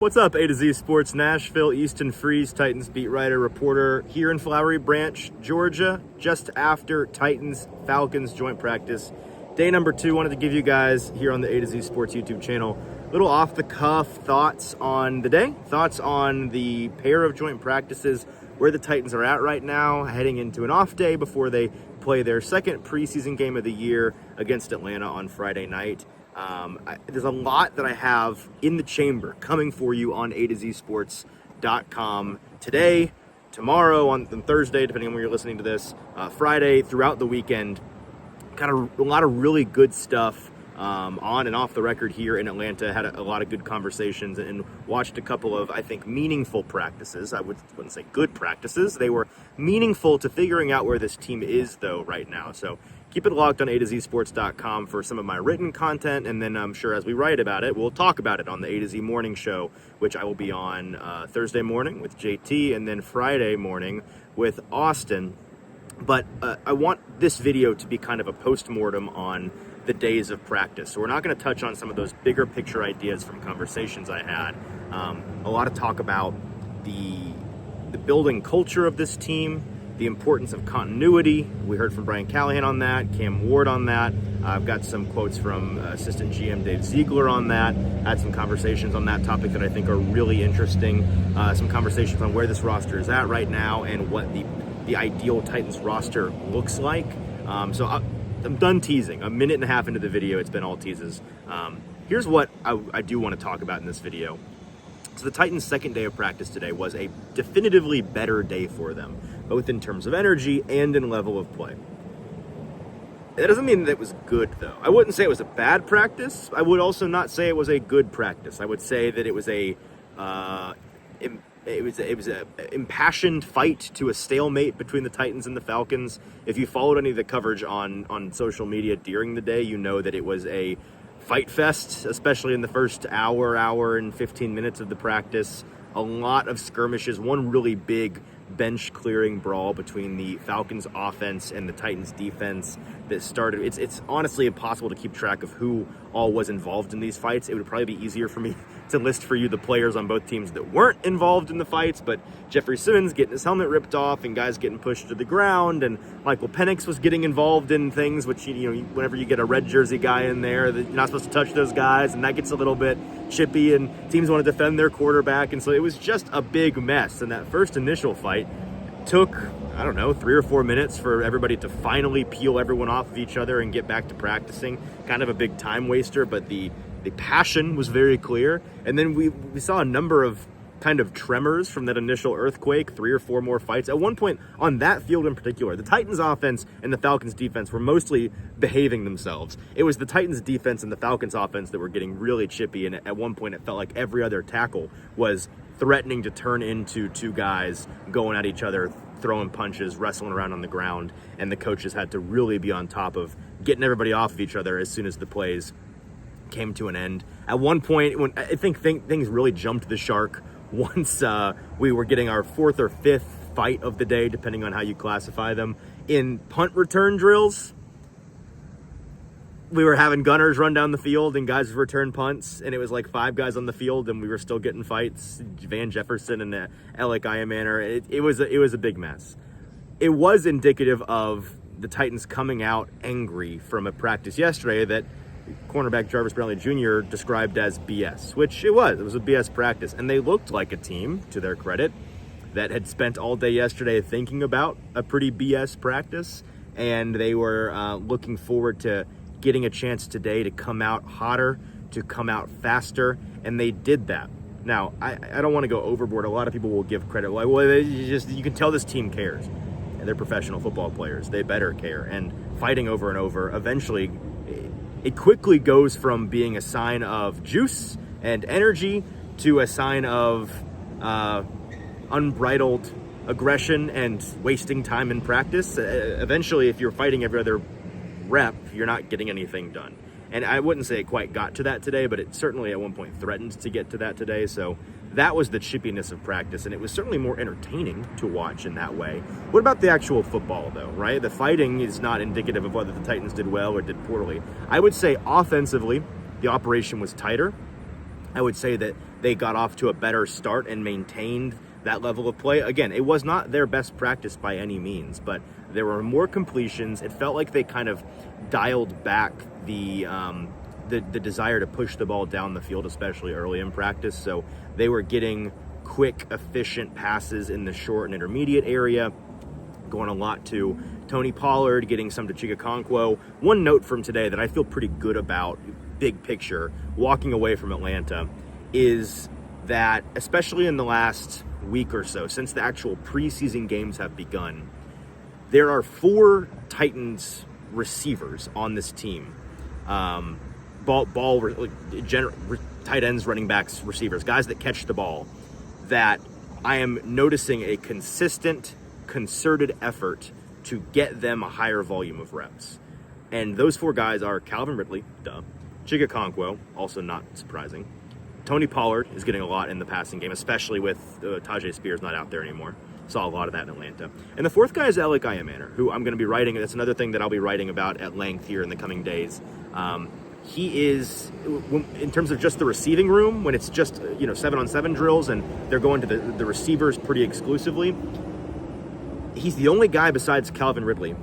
What's up, A to Z Sports Nashville, Easton Freeze, Titans beat writer, reporter here in Flowery Branch, Georgia, just after Titans-Falcons joint practice. Day number 2, wanted to give you guys here on the A to Z Sports YouTube channel little off-the-cuff thoughts on the day, thoughts on the pair of joint practices, where the Titans are at right now, heading into an off day before they play their second preseason game of the year against Atlanta on Friday night. There's a lot that I have in the chamber coming for you on atozsports.com today, tomorrow, on Thursday, depending on when you're listening to this, Friday, throughout the weekend. Kind of a lot of really good stuff on and off the record here in Atlanta. Had a lot of good conversations and watched a couple of, I think, meaningful practices. I wouldn't say good practices. They were meaningful to figuring out where this team is, though, right now. So keep it locked on atozsports.com for some of my written content, and then I'm sure as we write about it, we'll talk about it on the A to Z Morning Show, which I will be on Thursday morning with JT, and then Friday morning with Austin. But I want this video to be kind of a post-mortem on the days of practice. So we're not going to touch on some of those bigger picture ideas from conversations I had. A lot of talk about the building culture of this team, the importance of continuity. We heard from Brian Callahan on that, Cam Ward on that. I've got some quotes from assistant GM Dave Ziegler on that. Had some conversations on that topic that I think are really interesting. Some conversations on where this roster is at right now and what the ideal Titans roster looks like. So I'm done teasing. A minute and a half into the video, it's been all teases. Here's what I do want to talk about in this video. So the Titans' second day of practice today was a definitively better day for them, both in terms of energy and in level of play. That doesn't mean that it was good, though. I wouldn't say it was a bad practice. I would also not say it was a good practice. I would say that it was a impassioned fight to a stalemate between the Titans and the Falcons. If you followed any of the coverage on social media during the day, you know that it was a fight fest, especially in the first hour and 15 minutes of the practice. A lot of skirmishes, one really big bench clearing brawl between the Falcons offense and the Titans defense that started. It's honestly impossible to keep track of who all was involved in these fights. It would probably be easier for me to list for you the players on both teams that weren't involved in the fights, but Jeffrey Simmons getting his helmet ripped off and guys getting pushed to the ground, and Michael Penix was getting involved in things, which, whenever you get a red jersey guy in there, you're not supposed to touch those guys, and that gets a little bit chippy, and teams want to defend their quarterback, and so it was just a big mess. And that first initial fight took, 3 or 4 minutes for everybody to finally peel everyone off of each other and get back to practicing. Kind of a big time waster, but the passion was very clear. And then we saw a number of kind of tremors from that initial earthquake, 3 or 4 more fights. At one point on that field in particular, the Titans offense and the Falcons defense were mostly behaving themselves. It was the Titans defense and the Falcons offense that were getting really chippy, and at one point it felt like every other tackle was threatening to turn into two guys going at each other, throwing punches, wrestling around on the ground, and the coaches had to really be on top of getting everybody off of each other as soon as the plays came to an end. At one point, when I think things really jumped the shark, once we were getting our 4th or 5th fight of the day, depending on how you classify them, in punt return drills. We were having gunners run down the field and guys return punts, and it was like 5 guys on the field, and we were still getting fights. Van Jefferson and Alec Iamaner. It was a big mess. It was indicative of the Titans coming out angry from a practice yesterday that cornerback Jarvis Brownlee Jr. described as BS, which it was. It was a BS practice, and they looked like a team, to their credit, that had spent all day yesterday thinking about a pretty BS practice, and they were looking forward to getting a chance today to come out hotter, to come out faster, and they did that. Now, I don't want to go overboard. A lot of people will give credit. You can tell this team cares. And they're professional football players. They better care. And fighting over and over, eventually, it quickly goes from being a sign of juice and energy to a sign of unbridled aggression and wasting time in practice. Eventually, if you're fighting every other rep, you're not getting anything done. And I wouldn't say it quite got to that today, but it certainly at one point threatened to get to that today. So that was the chippiness of practice, and it was certainly more entertaining to watch in that way. What about the actual football, though, right? The fighting is not indicative of whether the Titans did well or did poorly. I would say offensively, the operation was tighter. I would say that they got off to a better start and maintained that level of play. Again, it was not their best practice by any means, but there were more completions. It felt like they kind of dialed back the desire to push the ball down the field, especially early in practice. So they were getting quick, efficient passes in the short and intermediate area, going a lot to Tony Pollard, getting some to Chigakonkwo. One note from today that I feel pretty good about, big picture, walking away from Atlanta, is that especially in the last week or so, since the actual preseason games have begun, there are 4 Titans receivers on this team. Tight ends, running backs, receivers, guys that catch the ball, that I am noticing a consistent, concerted effort to get them a higher volume of reps. And those 4 guys are Calvin Ridley, Chigakonkwo, also not surprising. Tony Pollard is getting a lot in the passing game, especially with Tajay Spears not out there anymore. Saw a lot of that in Atlanta. And the 4th guy is Alec Iamaner, who I'm going to be writing. That's another thing that I'll be writing about at length here in the coming days. He is, in terms of just the receiving room, when it's just 7-on-7 drills and they're going to the receivers pretty exclusively, he's the only guy besides Calvin Ridley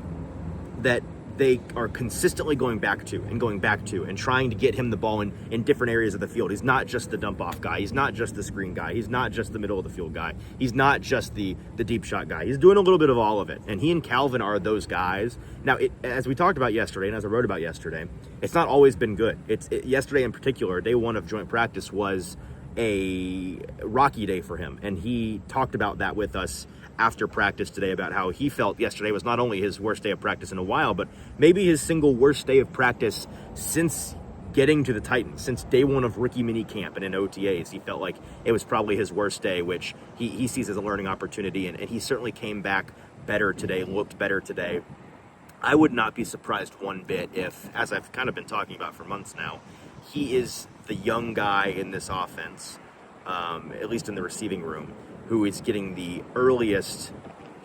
that they are consistently going back to and trying to get him the ball in different areas of the field. He's not just the dump off guy. He's not just the screen guy. He's not just the middle of the field guy. He's not just the deep shot guy. He's doing a little bit of all of it. And he and Calvin are those guys. Now, as we talked about yesterday, and as I wrote about yesterday, it's not always been good. Yesterday in particular, day 1 of joint practice was a rocky day for him. And he talked about that with us after practice today, about how he felt yesterday was not only his worst day of practice in a while, but maybe his single worst day of practice since getting to the Titans, since day 1 of rookie mini camp and in OTAs. He felt like it was probably his worst day, which he sees as a learning opportunity, and he certainly came back better today, looked better today. I would not be surprised one bit if, as I've kind of been talking about for months now, he is the young guy in this offense, at least in the receiving room, who is getting the earliest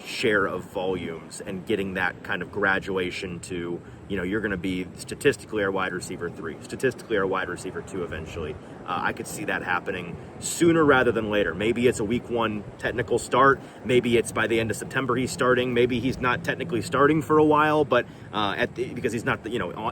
share of volumes and getting that kind of graduation to, you're going to be statistically our wide receiver 3, statistically our wide receiver 2 eventually. I could see that happening sooner rather than later. Maybe it's a week 1 technical start. Maybe it's by the end of September he's starting. Maybe he's not technically starting for a while, but because he's not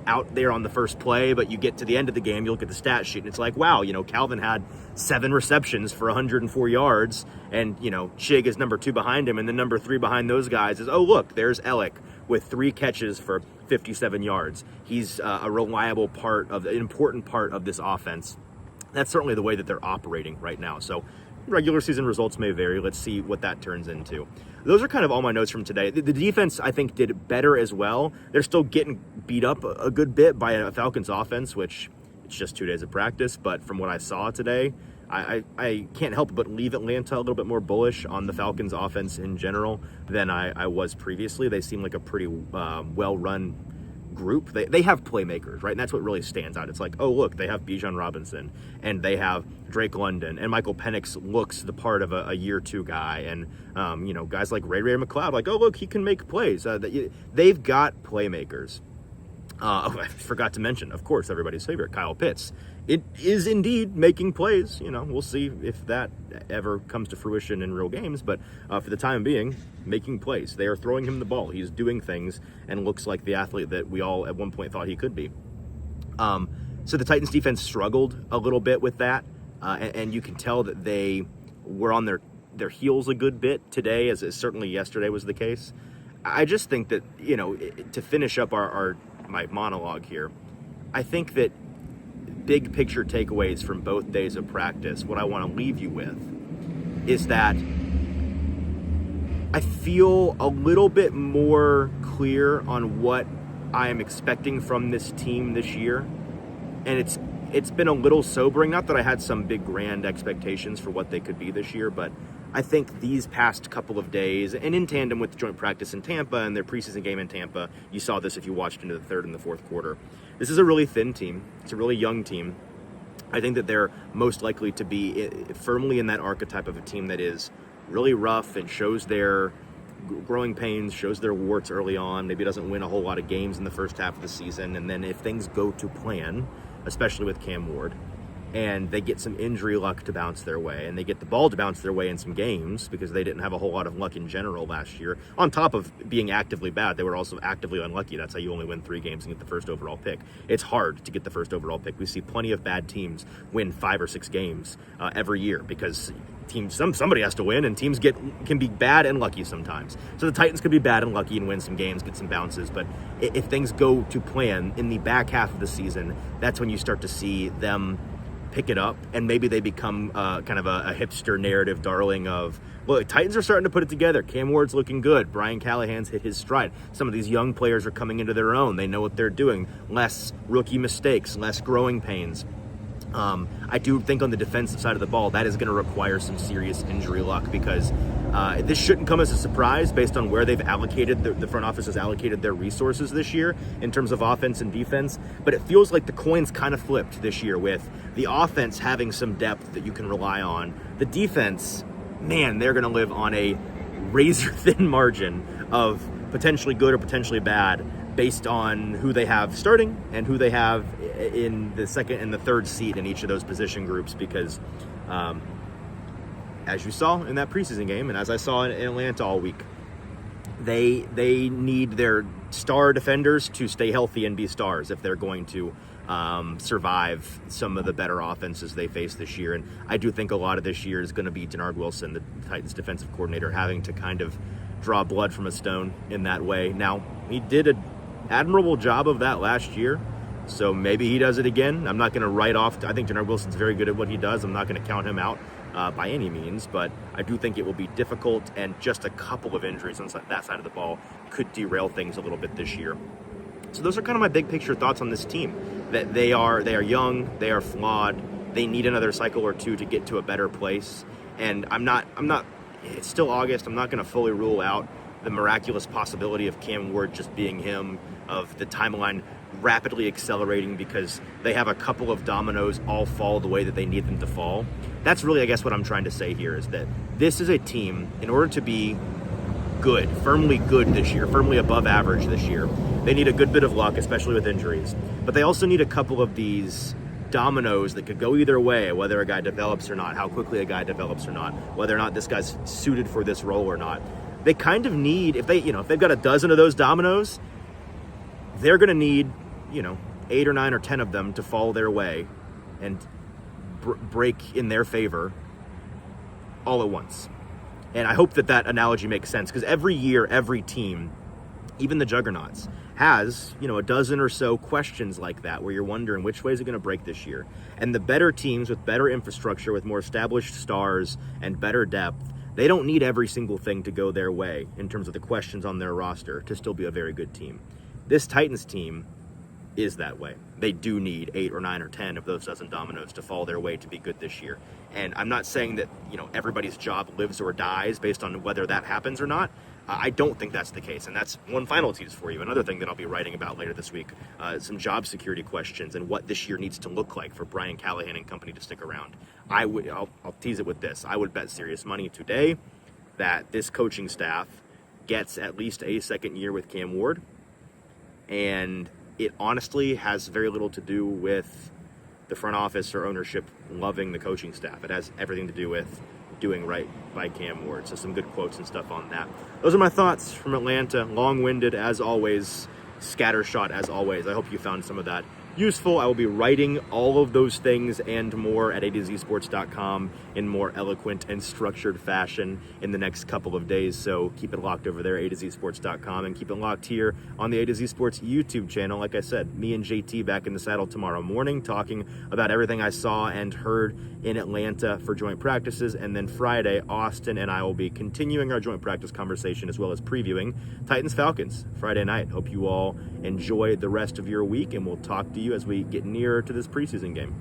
out there on the first play. But you get to the end of the game, you look at the stat sheet, and it's like, wow, Calvin had 7 receptions for 104 yards, and Chig is number 2 behind him, and the number 3 behind those guys is, oh look, there's Alec with 3 catches for 57 yards. He's a reliable part of, an important part of this offense. That's certainly the way that they're operating right now. So regular season results may vary. Let's see what that turns into. Those are kind of all my notes from today. The defense, I think, did better as well. They're still getting beat up a good bit by a Falcons offense, which it's just 2 days of practice. But from what I saw today, I can't help but leave Atlanta a little bit more bullish on the Falcons offense in general than I was previously. They seem like a pretty well-run group. They have playmakers, right? And that's what really stands out. It's like, oh, look, they have Bijan Robinson, and they have Drake London, and Michael Penix looks the part of a year 2 guy, and guys like Ray McLeod, like, oh, look, he can make plays. They've got playmakers. I forgot to mention, of course, everybody's favorite, Kyle Pitts. It is indeed making plays. We'll see if that ever comes to fruition in real games, but for the time being, making plays. They are throwing him the ball. He's doing things and looks like the athlete that we all at one point thought he could be. So the Titans defense struggled a little bit with that, and you can tell that they were on their heels a good bit today, as certainly yesterday was the case. I just think that, to finish up my monologue here, I think that big picture takeaways from both days of practice, what I want to leave you with is that I feel a little bit more clear on what I am expecting from this team this year. And it's been a little sobering. Not that I had some big grand expectations for what they could be this year, but I think these past couple of days, and in tandem with joint practice in Tampa and their preseason game in Tampa, you saw this if you watched into the 3rd and the 4th quarter. This is a really thin team. It's a really young team. I think that they're most likely to be firmly in that archetype of a team that is really rough and shows their growing pains, shows their warts early on, maybe doesn't win a whole lot of games in the first half of the season, and then if things go to plan, especially with Cam Ward, and they get some injury luck to bounce their way, and they get the ball to bounce their way in some games because they didn't have a whole lot of luck in general last year. On top of being actively bad, they were also actively unlucky. That's how you only win 3 games and get the first overall pick. It's hard to get the first overall pick. We see plenty of bad teams win 5 or 6 games every year because somebody has to win, and teams can be bad and lucky sometimes. So the Titans could be bad and lucky and win some games, get some bounces. But if things go to plan in the back half of the season, that's when you start to see them pick it up, and maybe they become kind of a hipster narrative darling of, look, Titans are starting to put it together. Cam Ward's looking good. Brian Callahan's hit his stride. Some of these young players are coming into their own. They know what they're doing. Less rookie mistakes, less growing pains. I do think on the defensive side of the ball, that is going to require some serious injury luck because this shouldn't come as a surprise based on where they've allocated, the front office has allocated their resources this year in terms of offense and defense. But it feels like the coin's kind of flipped this year with the offense having some depth that you can rely on. The defense, man, they're going to live on a razor thin margin of potentially good or potentially bad based on who they have starting and who they have in the second and the third seat in each of those position groups because as you saw in that preseason game and as I saw in Atlanta all week, they need their star defenders to stay healthy and be stars if they're going to survive some of the better offenses they face this year. And I do think a lot of this year is going to be Denard Wilson, the Titans defensive coordinator, having to kind of draw blood from a stone in that way. Now, he did an admirable job of that last year, so maybe he does it again. I'm not going to write off. I think Denard Wilson's very good at what he does. I'm not going to count him out by any means, but I do think it will be difficult, and just a couple of injuries on that side of the ball could derail things a little bit this year. So those are kind of my big picture thoughts on this team. That they are young, they are flawed, they need another cycle or two to get to a better place. And I'm not. It's still August. I'm not going to fully rule out the miraculous possibility of Cam Ward just being him, of the timeline rapidly accelerating because they have a couple of dominoes all fall the way that they need them to fall. That's really, I guess, what I'm trying to say here is that this is a team, in order to be good, firmly good this year, firmly above average this year, they need a good bit of luck, especially with injuries. But they also need a couple of these dominoes that could go either way, whether a guy develops or not, how quickly a guy develops or not, whether or not this guy's suited for this role or not. They kind of need, if they've got a dozen of those dominoes, they're going to need, 8 or 9 or 10 of them to fall their way and break in their favor all at once. And I hope that analogy makes sense, because every year, every team, even the juggernauts, has, a dozen or so questions like that where you're wondering which way is it going to break this year. And the better teams with better infrastructure, with more established stars and better depth, they don't need every single thing to go their way in terms of the questions on their roster to still be a very good team. This Titans team is that way. They do need 8 or 9 or 10 of those dozen dominoes to fall their way to be good this year. And I'm not saying that, everybody's job lives or dies based on whether that happens or not. I don't think that's the case. And that's one final tease for you. Another thing that I'll be writing about later this week, some job security questions and what this year needs to look like for Brian Callahan and company to stick around. I'll tease it with this. I would bet serious money today that this coaching staff gets at least a second year with Cam Ward. And it honestly has very little to do with the front office or ownership loving the coaching staff. It has everything to do with doing right by Cam Ward. So some good quotes and stuff on that. Those are my thoughts from Atlanta. Long-winded as always, scattershot as always. I hope you found some of that useful. I will be writing all of those things and more at A2Zsports.com in more eloquent and structured fashion in the next couple of days. So keep it locked over there, A2Zsports.com, and keep it locked here on the A2Z Sports YouTube channel. Like I said, me and JT back in the saddle tomorrow morning talking about everything I saw and heard in Atlanta for joint practices. And then Friday, Austin and I will be continuing our joint practice conversation as well as previewing Titans-Falcons Friday night. Hope you all enjoy the rest of your week, and we'll talk to you as we get nearer to this preseason game.